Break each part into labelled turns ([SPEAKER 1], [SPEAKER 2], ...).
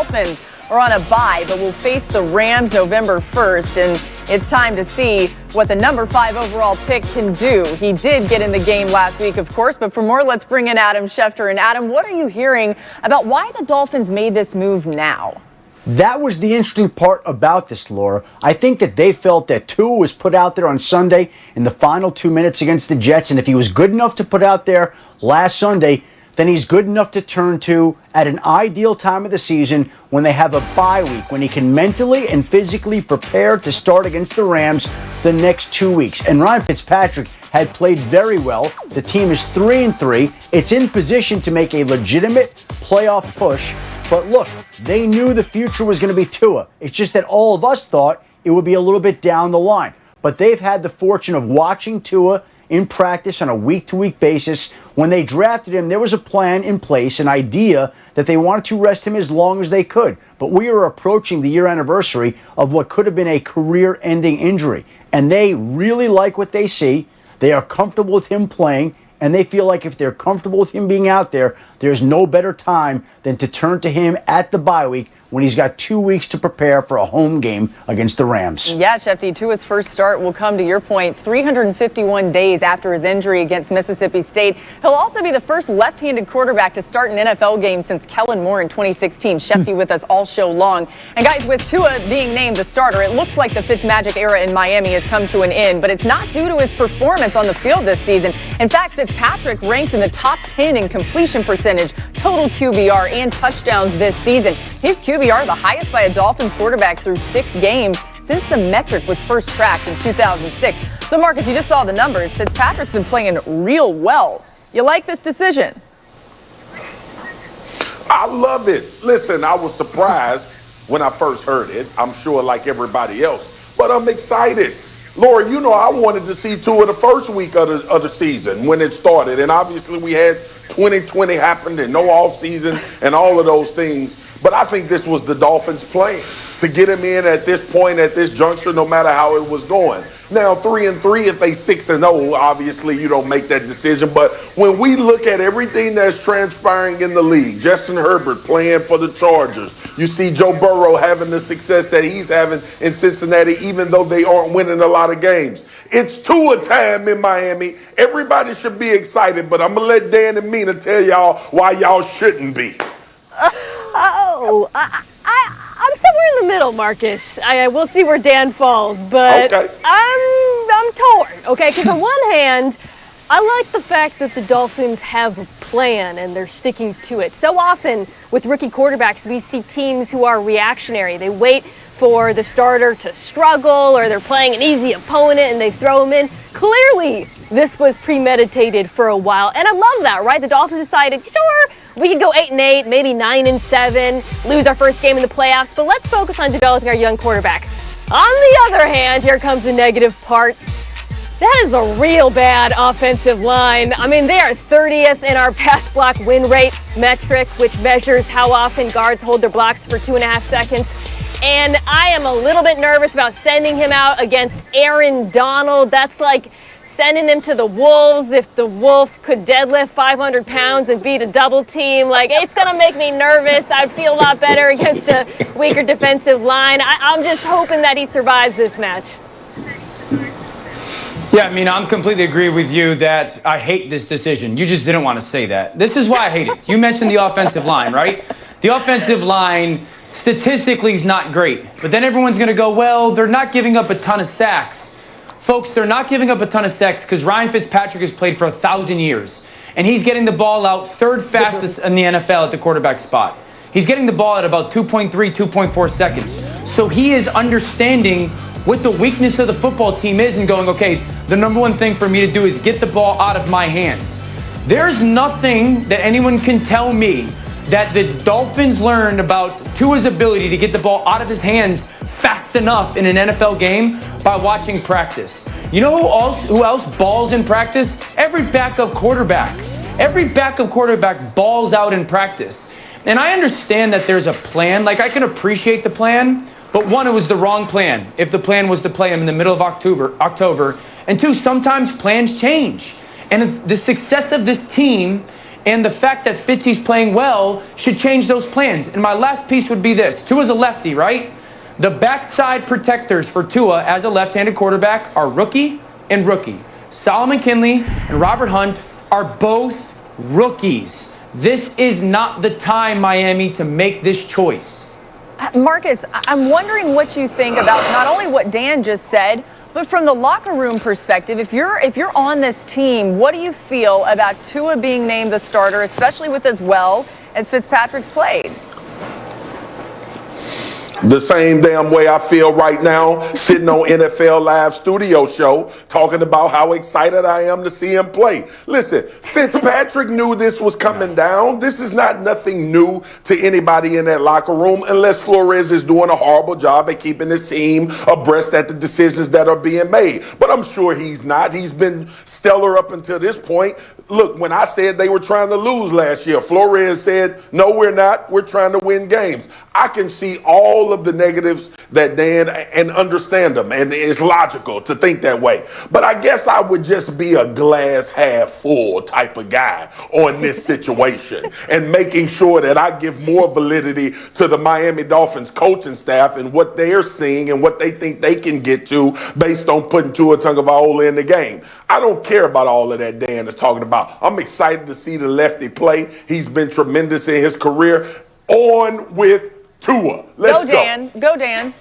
[SPEAKER 1] Dolphins are on a bye, but will face the Rams November 1st, and it's time to see what the number 5 overall pick can do. He did get in the game last week, of course, but for more, let's bring in Adam Schefter. And Adam, what are you hearing about why the Dolphins made this move now?
[SPEAKER 2] That was the interesting part about this, Laura. I think that they felt that Tua was put out there on Sunday in the final 2 minutes against the Jets, and if he was good enough to put out there last Sunday, then he's good enough to turn to at an ideal time of the season when they have a bye week, when he can mentally and physically prepare to start against the Rams the next 2 weeks. And Ryan Fitzpatrick had played very well. The team is 3-3. It's in position to make a legitimate playoff push. But look, they knew the future was going to be Tua. It's just that all of us thought it would be a little bit down the line. But they've had the fortune of watching Tua in practice on a week-to-week basis. When they drafted him, there was a plan in place, an idea that they wanted to rest him as long as they could. But we are approaching the year anniversary of what could have been a career-ending injury. And they really like what they see. They are comfortable with him playing. And they feel like if they're comfortable with him being out there, there's no better time than to turn to him at the bye week when he's got 2 weeks to prepare for a home game against the Rams.
[SPEAKER 1] Yeah, Shefty, Tua's first start will come, to your point, 351 days after his injury against Mississippi State. He'll also be the first left-handed quarterback to start an NFL game since Kellen Moore in 2016. Shefty with us all show long. And guys, with Tua being named the starter, it looks like the Fitzmagic era in Miami has come to an end, but it's not due to his performance on the field this season. In fact, Fitzpatrick ranks in the top 10 in completion percentage, total QBR, and touchdowns this season. His QBR the highest by a Dolphins quarterback through 6 games since the metric was first tracked in 2006. So, Marcus, you just saw the numbers. Fitzpatrick's been playing real well. You like this decision?
[SPEAKER 3] I love it. Listen, I was surprised when I first heard it. I'm sure like everybody else, but I'm excited. Laura, you know I wanted to see Tua the first week of the season when it started, and obviously we had 2020 happened and no offseason and all of those things. But I think this was the Dolphins' plan to get him in at this point, at this juncture, no matter how it was going. Now, 3-3, if they 6-0, obviously you don't make that decision. But when we look at everything that's transpiring in the league, Justin Herbert playing for the Chargers, you see Joe Burrow having the success that he's having in Cincinnati, even though they aren't winning a lot of games. It's Tua time in Miami. Everybody should be excited, but I'm going to let Dan and Mina tell y'all why y'all shouldn't be.
[SPEAKER 4] I'm somewhere in the middle, Marcus. We'll see where Dan falls, but
[SPEAKER 3] okay.
[SPEAKER 4] I'm torn, okay? Because on one hand, I like the fact that the Dolphins have a plan and they're sticking to it. So often with rookie quarterbacks, we see teams who are reactionary. They wait for the starter to struggle, or they're playing an easy opponent and they throw him in. Clearly, this was premeditated for a while, and I love that, right? The Dolphins decided, sure, we could go 8-8, maybe 9-7, lose our first game in the playoffs, but let's focus on developing our young quarterback. On the other hand, here comes the negative part. That is a real bad offensive line. I mean, they are 30th in our pass block win rate metric, which measures how often guards hold their blocks for 2.5 seconds. And I am a little bit nervous about sending him out against Aaron Donald. That's like sending him to the Wolves if the Wolf could deadlift 500 pounds and beat a double team. Like, it's going to make me nervous. I'd feel a lot better against a weaker defensive line. I'm just hoping that he survives this match.
[SPEAKER 5] Yeah, I mean, I'm completely agree with you that I hate this decision. You just didn't want to say that. This is why I hate it. You mentioned the offensive line, right? The offensive line statistically is not great. But then everyone's going to go, well, they're not giving up a ton of sacks. Folks, they're not giving up a ton of sacks because Ryan Fitzpatrick has played for 1,000 years. And he's getting the ball out third fastest in the NFL at the quarterback spot. He's getting the ball at about 2.3, 2.4 seconds. So he is understanding what the weakness of the football team is and going, okay, the number one thing for me to do is get the ball out of my hands. There's nothing that anyone can tell me that the Dolphins learned about Tua's ability to get the ball out of his hands fast enough in an NFL game by watching practice. You know who else balls in practice? Every backup quarterback. Every backup quarterback balls out in practice. And I understand that there's a plan. Like, I can appreciate the plan, but one, it was the wrong plan if the plan was to play him in the middle of October. And two, sometimes plans change. And the success of this team And the fact that Fitzy's playing well should change those plans. And my last piece would be this. Tua's a lefty, right? The backside protectors for Tua as a left-handed quarterback are rookie and rookie. Solomon Kinley and Robert Hunt are both rookies. This is not the time, Miami, to make this choice.
[SPEAKER 1] Marcus, I'm wondering what you think about not only what Dan just said, but from the locker room perspective, if you're on this team, what do you feel about Tua being named the starter, especially with as well as Fitzpatrick's played?
[SPEAKER 3] The same damn way I feel right now, sitting on NFL Live studio show, talking about how excited I am to see him play. Listen, Fitzpatrick knew this was coming down. This is not nothing new to anybody in that locker room, unless Flores is doing a horrible job at keeping his team abreast at the decisions that are being made. But I'm sure he's not. He's been stellar up until this point. Look, when I said they were trying to lose last year, Flores said, no, we're not. We're trying to win games. I can see all of the negatives that Dan, and understand them, and it's logical to think that way. But I guess I would just be a glass half full type of guy on this situation and making sure that I give more validity to the Miami Dolphins coaching staff and what they're seeing and what they think they can get to based on putting Tua Tagovailoa in the game. I don't care about all of that Dan is talking about. I'm excited to see the lefty play. He's been tremendous in his career. On with Tua. Let's go.
[SPEAKER 1] Go, Dan.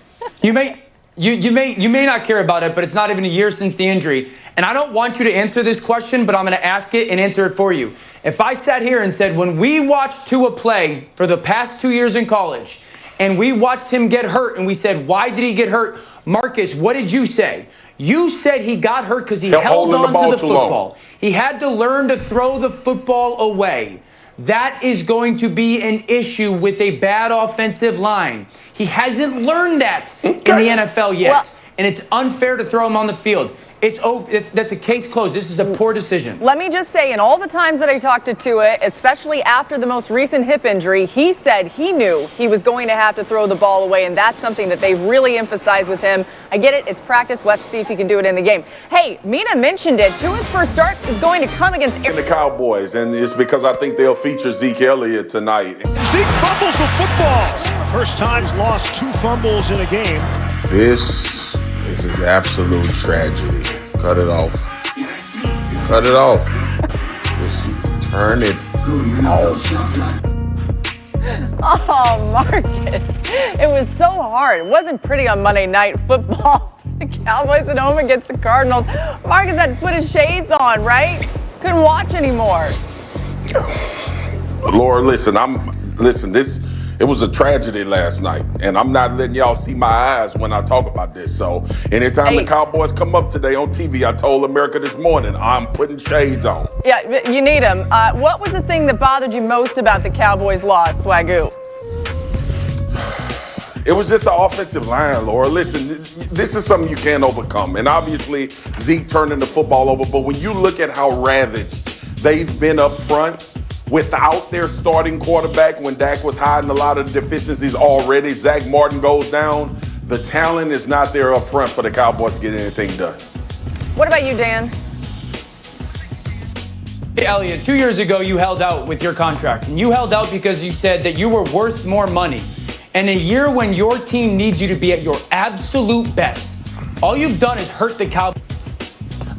[SPEAKER 5] You may not care about it, but it's not even a year since the injury. And I don't want you to answer this question, but I'm going to ask it and answer it for you. If I sat here and said, when we watched Tua play for the past 2 years in college, and we watched him get hurt, and we said, why did he get hurt? Marcus, what did you say? You said he got hurt because he held on to the football. He had to learn to throw the football away. That is going to be an issue with a bad offensive line. He hasn't learned that in the NFL yet, and it's unfair to throw him on the field. That's a case closed. This is a poor decision.
[SPEAKER 1] Let me just say, in all the times that I talked to Tua, especially after the most recent hip injury, he said he knew he was going to have to throw the ball away, and that's something that they really emphasize with him. I get it. It's practice. We'll have to see if he can do it in the game. Hey, Mina mentioned it. Tua's first starts is going to come against
[SPEAKER 3] the Cowboys, and it's because I think they'll feature Zeke Elliott tonight.
[SPEAKER 6] Zeke fumbles the football. First time's lost 2 fumbles in a game.
[SPEAKER 7] This is absolute tragedy. Cut it off. Cut it off. Just turn it off.
[SPEAKER 1] Oh, Marcus. It was so hard. It wasn't pretty on Monday Night Football. The Cowboys at home against the Cardinals. Marcus had to put his shades on, right? Couldn't watch anymore.
[SPEAKER 3] Laura, it was a tragedy last night, and I'm not letting y'all see my eyes when I talk about this. So anytime the Cowboys come up today on TV, I told America this morning, I'm putting shades on.
[SPEAKER 1] Yeah, you need them. What was the thing that bothered you most about the Cowboys' loss, Swagoo?
[SPEAKER 3] It was just the offensive line, Laura. Listen, this is something you can't overcome. And obviously, Zeke turning the football over. But when you look at how ravaged they've been up front, without their starting quarterback, when Dak was hiding a lot of deficiencies already, Zach Martin goes down. The talent is not there up front for the Cowboys to get anything done.
[SPEAKER 1] What about you, Dan?
[SPEAKER 5] Hey, Elliot, 2 years ago, you held out with your contract. And you held out because you said that you were worth more money. And a year when your team needs you to be at your absolute best, all you've done is hurt the Cowboys.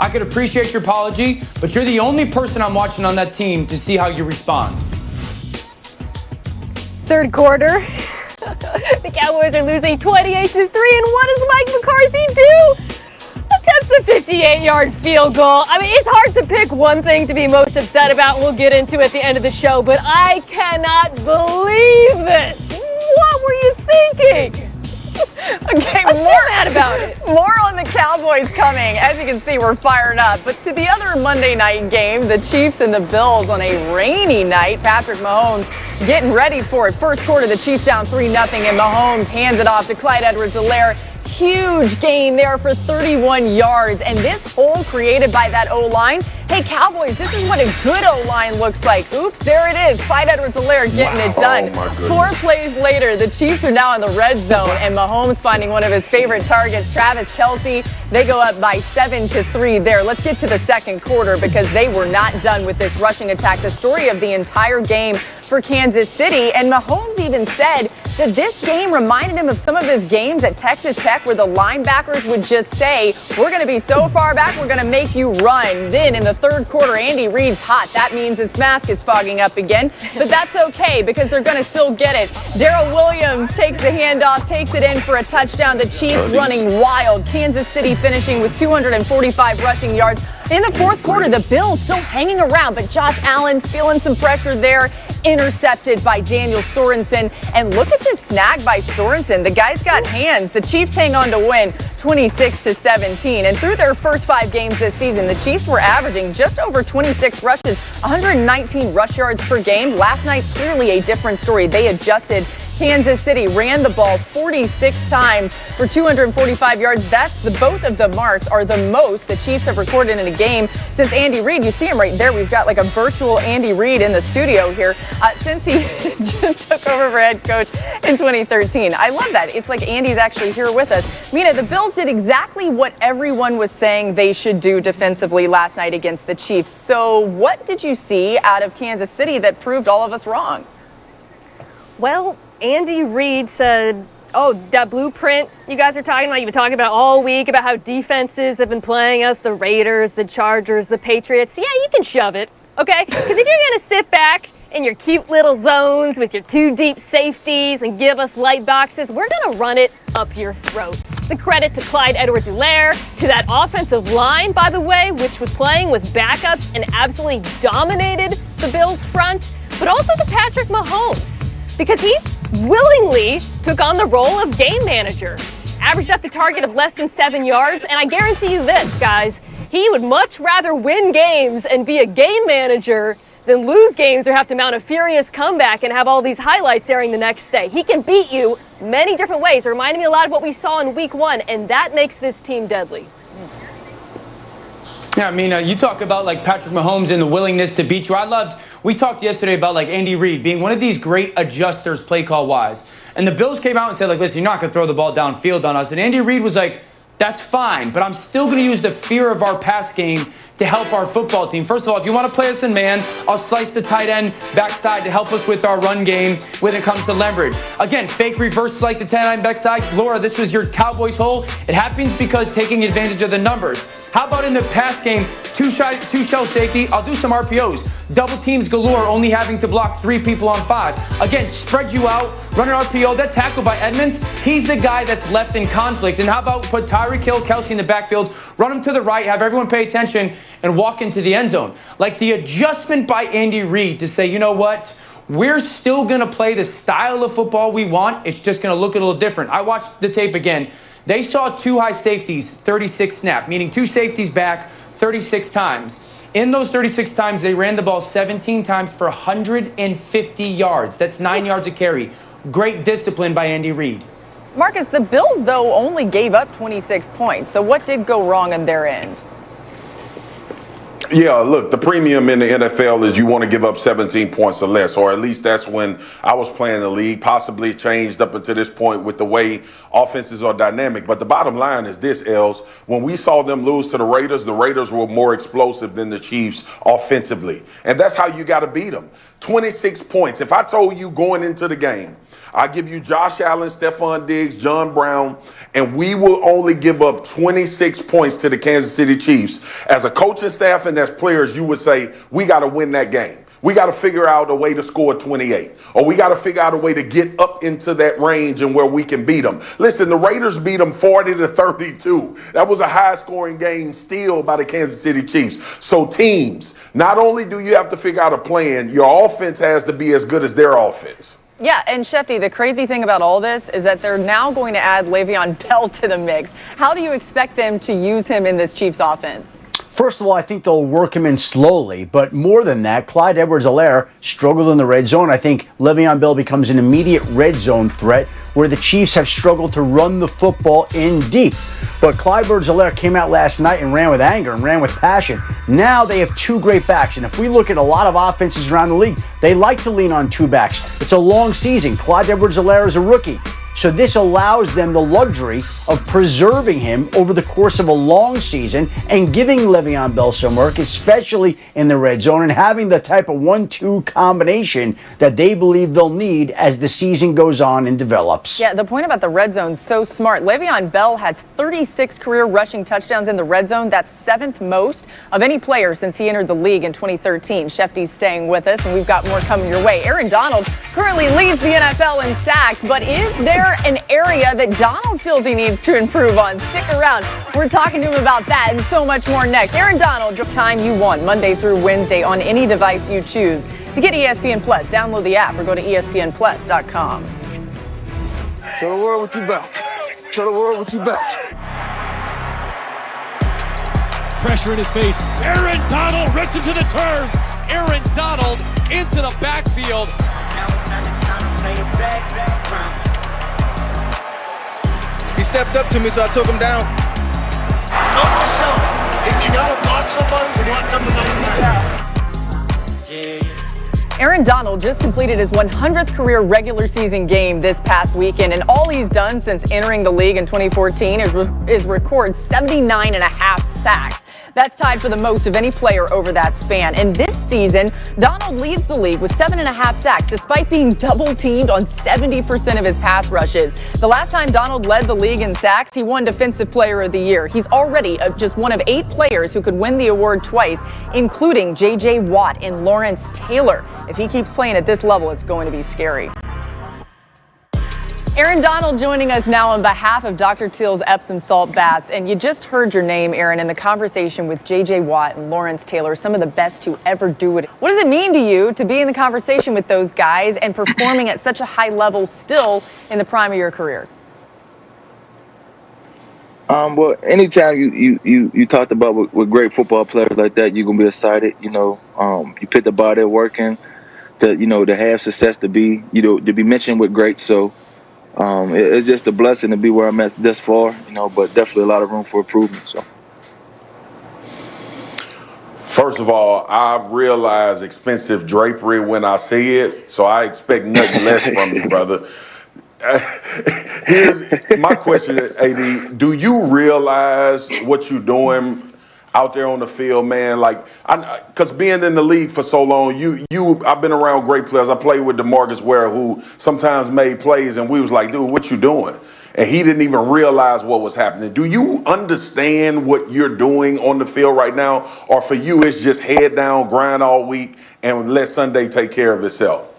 [SPEAKER 5] I could appreciate your apology, but you're the only person I'm watching on that team to see how you respond.
[SPEAKER 4] Third quarter. The Cowboys are losing 28-3, and what does Mike McCarthy do? Attempts the 58-yard field goal. I mean, it's hard to pick one thing to be most upset about. We'll get into it at the end of the show, but I cannot believe this. What were you thinking?
[SPEAKER 1] Okay,
[SPEAKER 4] I'm so mad about it.
[SPEAKER 1] More on the Cowboys coming. As you can see, we're fired up. But to the other Monday night game, the Chiefs and the Bills on a rainy night. Patrick Mahomes getting ready for it. First quarter, the Chiefs down 3-0, and Mahomes hands it off to Clyde Edwards-Helaire. Huge gain there for 31 yards. And this hole created by that O-line Hey, Cowboys, this is what a good O-line looks like. Oops, there it is. Clyde Edwards-Helaire getting it done.
[SPEAKER 3] Oh, my goodness.
[SPEAKER 1] 4 plays later, the Chiefs are now in the red zone, and Mahomes finding one of his favorite targets, Travis Kelce. They go up by 7-3 there. Let's get to the second quarter because they were not done with this rushing attack. The story of the entire game for Kansas City, and Mahomes even said that this game reminded him of some of his games at Texas Tech where the linebackers would just say, we're going to be so far back, we're going to make you run. Then in the third quarter, Andy Reid's hot. That means his mask is fogging up again, but that's okay because they're going to still get it. Darrell Williams takes the handoff, takes it in for a touchdown. The Chiefs running wild. Kansas City finishing with 245 rushing yards. In the fourth quarter, the Bills still hanging around, but Josh Allen feeling some pressure there, intercepted by Daniel Sorensen. And look at this snag by Sorensen. The guy's got hands. The Chiefs hang on to win 26-17. And through their first 5 games this season, the Chiefs were averaging just over 26 rushes, 119 rush yards per game. Last night, clearly a different story. They adjusted. Kansas City ran the ball 46 times for 245 yards. Both of the marks are the most the Chiefs have recorded in a game since Andy Reid. You see him right there. We've got like a virtual Andy Reid in the studio here since he just took over for head coach in 2013. I love that. It's like Andy's actually here with us. Mina, the Bills did exactly what everyone was saying they should do defensively last night against the Chiefs. So what did you see out of Kansas City that proved all of us wrong?
[SPEAKER 4] Well, Andy Reid said, oh, that blueprint you guys are talking about, you've been talking about all week about how defenses have been playing us, the Raiders, the Chargers, the Patriots. Yeah, you can shove it, okay? Because if you're going to sit back in your cute little zones with your 2 deep safeties and give us light boxes, we're going to run it up your throat. It's a credit to Clyde Edwards-Helaire, to that offensive line, by the way, which was playing with backups and absolutely dominated the Bills' front, but also to Patrick Mahomes, because he willingly took on the role of game manager. Averaged up the target of less than 7 yards, and I guarantee you this, guys, he would much rather win games and be a game manager than lose games or have to mount a furious comeback and have all these highlights airing the next day. He can beat you many different ways. It reminded me a lot of what we saw in week 1, and that makes this team deadly.
[SPEAKER 5] Yeah, I mean, you talk about like Patrick Mahomes and the willingness to beat you. We talked yesterday about like Andy Reid being one of these great adjusters play call wise. And the Bills came out and said like, listen, you're not going to throw the ball downfield on us. And Andy Reid was like, that's fine, but I'm still going to use the fear of our pass game to help our football team. First of all, if you want to play us in man, I'll slice the tight end backside to help us with our run game when it comes to leverage. Again, fake reverses like the tight end backside. Laura, this was your Cowboys hole. It happens because taking advantage of the numbers. How about in the pass game, two shell safety, I'll do some RPOs. Double teams galore, only having to block 3 people on 5. Again, spread you out, run an RPO. That tackle by Edmonds, he's the guy that's left in conflict. And how about put Tyreek Hill, Kelce in the backfield, run him to the right, have everyone pay attention, and walk into the end zone. Like the adjustment by Andy Reid to say, you know what? We're still going to play the style of football we want. It's just going to look a little different. I watched the tape again. They saw 2 high safeties, 36 snap, meaning 2 safeties back 36 times. In those 36 times, they ran the ball 17 times for 150 yards. That's 9 yards a carry. Great discipline by Andy Reid.
[SPEAKER 1] Marcus, the Bills, though, only gave up 26 points. So what did go wrong on their end?
[SPEAKER 3] Yeah, look, the premium in the NFL is you want to give up 17 points or less, or at least that's when I was playing the league. Possibly changed up until this point with the way offenses are dynamic. But the bottom line is this, Els. When we saw them lose to the Raiders were more explosive than the Chiefs offensively. And that's how you got to beat them. 26 points. If I told you going into the game, I give you Josh Allen, Stephon Diggs, John Brown, and we will only give up 26 points to the Kansas City Chiefs. As a coaching staff and as players, you would say, we got to win that game. We got to figure out a way to score 28, or we got to figure out a way to get up into that range and where we can beat them. Listen, the Raiders beat them 40-32. That was a high-scoring game still by the Kansas City Chiefs. So teams, not only do you have to figure out a plan, your offense has to be as good as their offense.
[SPEAKER 1] Yeah, and Shefty, the crazy thing about all this is that they're now going to add Le'Veon Bell to the mix. How do you expect them to use him in this Chiefs offense?
[SPEAKER 2] First of all, I think they'll work him in slowly, but more than that, Clyde Edwards-Helaire struggled in the red zone. I think Le'Veon Bell becomes an immediate red zone threat where the Chiefs have struggled to run the football in deep. But Clyde Edwards-Helaire came out last night and ran with anger and ran with passion. Now they have two great backs. And if we look at a lot of offenses around the league, they like to lean on two backs. It's a long season. Clyde Edwards-Helaire is a rookie. So this allows them the luxury of preserving him over the course of a long season and giving Le'Veon Bell some work, especially in the red zone, and having the type of 1-2 combination that they believe they'll need as the season goes on and develops.
[SPEAKER 1] Yeah, the point about the red zone is so smart. Le'Veon Bell has 36 career rushing touchdowns in the red zone. That's seventh most of any player since he entered the league in 2013. Shefty's staying with us, and we've got more coming your way. Aaron Donald currently leads the NFL in sacks, but is there an area that Donald feels he needs to improve on? Stick around. We're talking to him about that and so much more next. Aaron Donald, time you want, Monday through Wednesday on any device you choose. To get ESPN Plus, download the app or go to ESPNplus.com.
[SPEAKER 8] Show the world what you about. Show the world what you about.
[SPEAKER 6] Pressure in his face. Aaron Donald rips him to the turf.
[SPEAKER 9] Aaron Donald into the backfield.
[SPEAKER 8] He stepped up to me, so I took him down.
[SPEAKER 6] Note to self. If you gotta block somebody, block number 99.
[SPEAKER 1] Aaron Donald just completed his 100th career regular season game this past weekend, and all he's done since entering the league in 2014 is record 79 and a half sacks. That's tied for the most of any player over that span. And this season, Donald leads the league with 7.5 sacks, despite being double-teamed on 70% of his pass rushes. The last time Donald led the league in sacks, he won Defensive Player of the Year. He's already just one of 8 players who could win the award twice, including J.J. Watt and Lawrence Taylor. If he keeps playing at this level, it's going to be scary. Aaron Donald joining us now on behalf of Dr. Teal's Epsom salt baths. And you just heard your name, Aaron, in the conversation with J.J. Watt and Lawrence Taylor, some of the best to ever do it. What does it mean to you to be in the conversation with those guys and performing at such a high level still in the prime of your career?
[SPEAKER 8] Well, anytime you talked about with great football players like that, you're gonna be excited. You put the body of work in to have success, to be mentioned with greats. So it's just a blessing to be where I'm at this far. But definitely a lot of room for improvement. So.
[SPEAKER 3] First of all, I realize expensive drapery when I see it, so I expect nothing less from you, brother. Here's my question, AD. Do you realize what you're doing out there on the field, man? Because being in the league for so long, I've been around great players. I played with DeMarcus Ware, who sometimes made plays, and we was like, dude, what you doing? And he didn't even realize what was happening. Do you understand what you're doing on the field right now? Or for you, it's just head down, grind all week, and let Sunday take care of itself?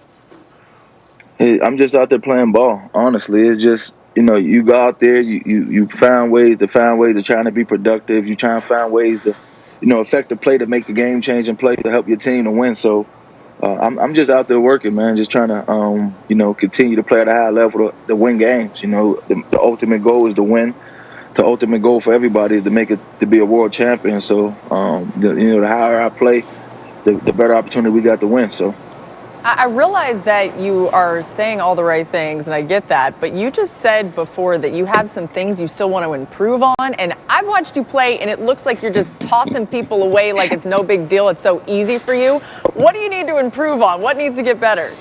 [SPEAKER 8] I'm just out there playing ball. Honestly, it's just, you go out there, you find ways to trying to be productive. You try and find ways to, affect the play to make a game-changing play to help your team to win. So I'm just out there working, man, just trying to, continue to play at a high level to win games. The ultimate goal is to win. The ultimate goal for everybody is to be a world champion. So, the higher I play, the better opportunity we got to win. So.
[SPEAKER 1] I realize that you are saying all the right things, and I get that, but you just said before that you have some things you still want to improve on, and I've watched you play, and it looks like you're just tossing people away like it's no big deal. It's so easy for you. What do you need to improve on? What needs to get better?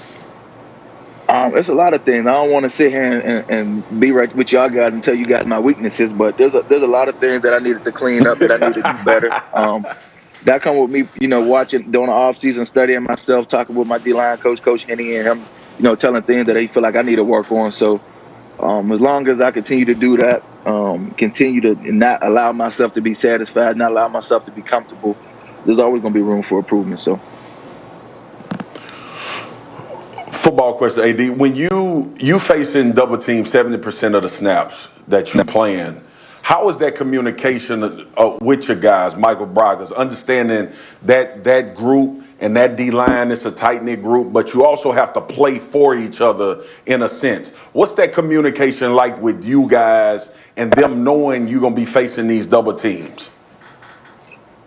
[SPEAKER 8] It's a lot of things. I don't want to sit here and be right with y'all guys and tell you guys my weaknesses, but there's a lot of things that I needed to clean up, that I need to do better. That come with me, watching during the offseason, studying myself, talking with my D-line coach, Coach Henney, and him, telling things that he feel like I need to work on. So as long as I continue to do that, continue to not allow myself to be satisfied, not allow myself to be comfortable, there's always going to be room for improvement. So.
[SPEAKER 3] Football question, AD. When you facing double team 70% of the snaps that you're playing, how is that communication with your guys, Michael Brockers, understanding that group and that D-line is a tight-knit group, but you also have to play for each other in a sense. What's that communication like with you guys and them knowing you're going to be facing these double teams?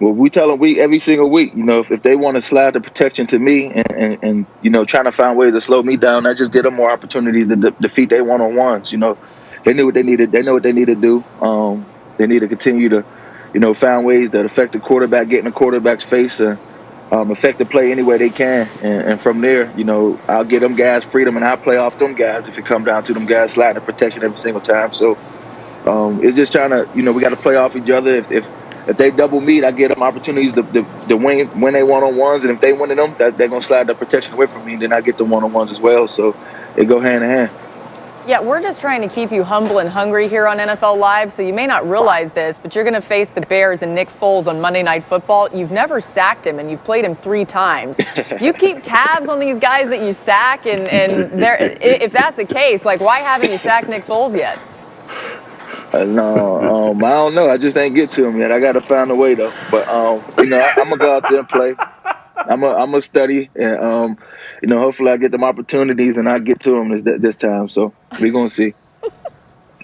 [SPEAKER 8] Well, we tell them every single week, if they want to slide the protection to me and trying to find ways to slow me down, I just give them more opportunities to defeat their one-on-ones. They knew what they needed. They know what they need to do. They need to continue to, find ways that affect the quarterback, get in the quarterback's face, and affect the play any way they can. And from there, I'll give them guys freedom, and I'll play off them guys if it comes down to them guys sliding the protection every single time. So it's just trying to, we got to play off each other. If they double me, I give them opportunities to win they one-on-ones, and if they winning them, they're gonna slide the protection away from me, and then I get the one-on-ones as well. So they go hand in hand.
[SPEAKER 1] Yeah, we're just trying to keep you humble and hungry here on NFL Live, so you may not realize this, but you're going to face the Bears and Nick Foles on Monday Night Football. You've never sacked him, and you've played him 3 times. Do you keep tabs on these guys that you sack? And if that's the case, why haven't you sacked Nick Foles yet?
[SPEAKER 8] No, I don't know. I just ain't get to him yet. I got to find a way, though. But, I'm going to go out there and play. I'm going to study, and, hopefully I get them opportunities, and I get to them this time. So we're going to see.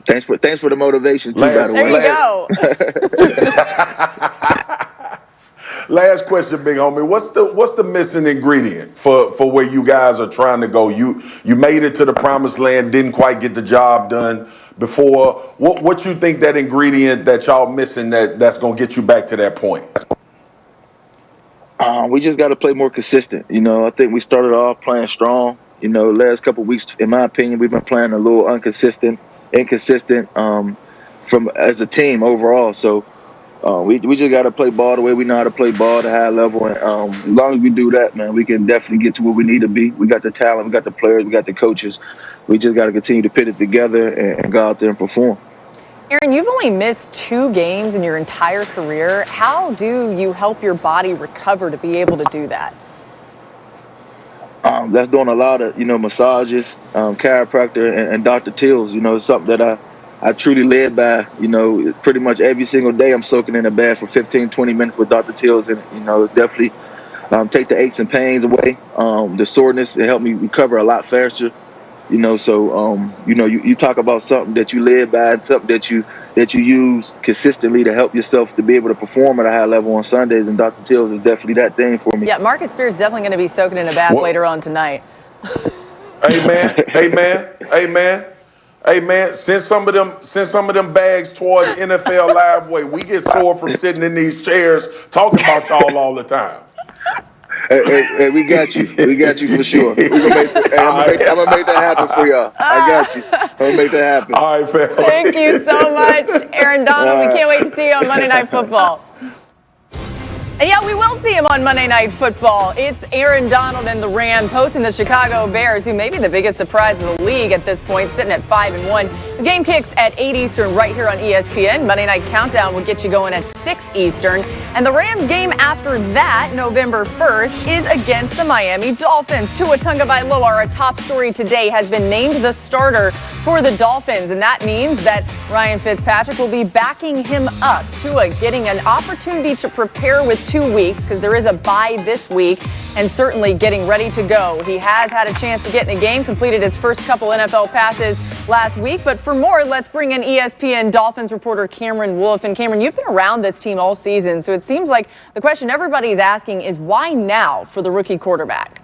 [SPEAKER 8] Thanks for the motivation, too, by the way.
[SPEAKER 1] There you go.
[SPEAKER 3] Last question, big homie. What's the missing ingredient for where you guys are trying to go? You made it to the promised land, didn't quite get the job done before. What you think that ingredient that y'all missing that's gonna get you back to that point?
[SPEAKER 8] We just got to play more consistent. I think we started off playing strong. Last couple of weeks, in my opinion, we've been playing a little inconsistent from as a team overall. So. We just got to play ball the way we know how to play ball at a high level. And as long as we do that, man, we can definitely get to where we need to be. We got the talent, we got the players, we got the coaches. We just got to continue to put it together and go out there and perform.
[SPEAKER 1] Aaron, you've only missed 2 games in your entire career. How do you help your body recover to be able to do that?
[SPEAKER 8] That's doing a lot of, massages, chiropractor, and Dr. Tills. It's something that I truly live by. Pretty much every single day I'm soaking in a bath for 15, 20 minutes with Dr. Tills, and, definitely take the aches and pains away. The soreness, it helped me recover a lot faster. So, you talk about something that you live by, and something that you use consistently to help yourself to be able to perform at a high level on Sundays, and Dr. Tills is definitely that thing for me.
[SPEAKER 1] Yeah, Marcus Spears definitely going to be soaking in a bath later on tonight. Hey man, send some of them bags towards NFL Live way. We get sore from sitting in these chairs talking about y'all all the time.
[SPEAKER 8] Hey, we got you. We got you for sure. I'm gonna make that happen for y'all. I got you. I'm gonna make that happen.
[SPEAKER 3] All right, fam.
[SPEAKER 1] Thank you so much, Aaron Donald. We can't wait to see you on Monday Night Football. And yeah, we will see him on Monday Night Football. It's Aaron Donald and the Rams hosting the Chicago Bears, who may be the biggest surprise of the league at this point, sitting at 5-1. The game kicks at 8 Eastern right here on ESPN. Monday Night Countdown will get you going at 6 Eastern. And the Rams game after that, November 1st, is against the Miami Dolphins. Tua Tagovailoa, our top story today, has been named the starter for the Dolphins. And that means that Ryan Fitzpatrick will be backing him up. Tua getting an opportunity to prepare with 2 weeks because there is a bye this week, and certainly getting ready to go. He has had a chance to get in a game, completed his first couple NFL passes last week. But for more, let's bring in ESPN Dolphins reporter Cameron Wolfe. And Cameron, you've been around this team all season, so it seems like the question everybody's asking is why now for the rookie quarterback?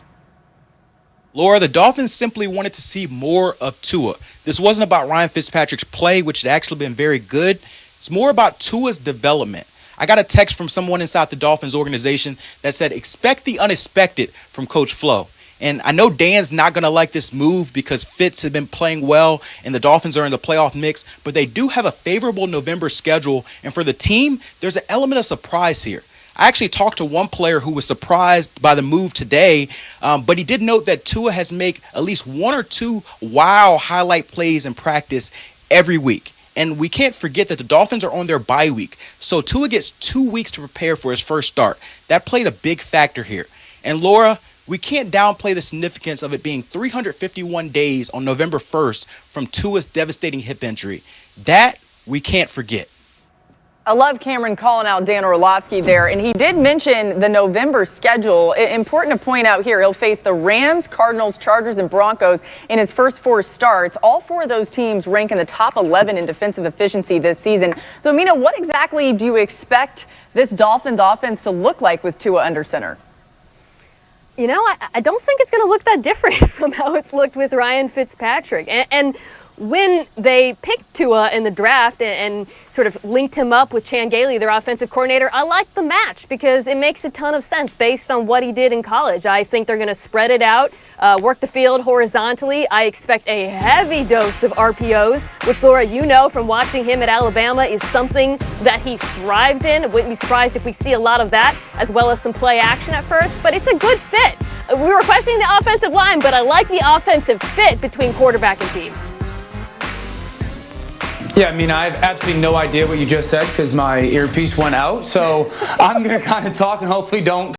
[SPEAKER 10] Laura, the Dolphins simply wanted to see more of Tua. This wasn't about Ryan Fitzpatrick's play, which had actually been very good. It's more about Tua's development. I got a text from someone inside the Dolphins organization that said, expect the unexpected from Coach Flo. And I know Dan's not going to like this move because Fitz had been playing well and the Dolphins are in the playoff mix, but they do have a favorable November schedule. And for the team, there's an element of surprise here. I actually talked to one player who was surprised by the move today, but he did note that Tua has made at least 1 or 2 wow highlight plays in practice every week. And we can't forget that the Dolphins are on their bye week. So Tua gets 2 weeks to prepare for his first start. That played a big factor here. And Laura, we can't downplay the significance of it being 351 days on November 1st from Tua's devastating hip injury. That we can't forget.
[SPEAKER 1] I love Cameron calling out Dan Orlovsky there, and he did mention the November schedule. Important to point out here, he'll face the Rams, Cardinals, Chargers, and Broncos in his first 4 starts. All 4 of those teams rank in the top 11 in defensive efficiency this season. So, Mina, what exactly do you expect this Dolphins offense to look like with Tua under center?
[SPEAKER 4] You know, I don't think it's going to look that different from how it's looked with Ryan Fitzpatrick. And when they picked Tua in the draft and sort of linked him up with Chan Gailey, their offensive coordinator, I like the match because it makes a ton of sense based on what he did in college. I think they're going to spread it out, work the field horizontally. I expect a heavy dose of RPOs, which, Laura, you know from watching him at Alabama is something that he thrived in. I wouldn't be surprised if we see a lot of that, as well as some play action at first, but it's a good fit. We were questioning the offensive line, but I like the offensive fit between quarterback and team.
[SPEAKER 5] Yeah, I mean, I have absolutely no idea what you just said because my earpiece went out. So I'm going to kind of talk and hopefully don't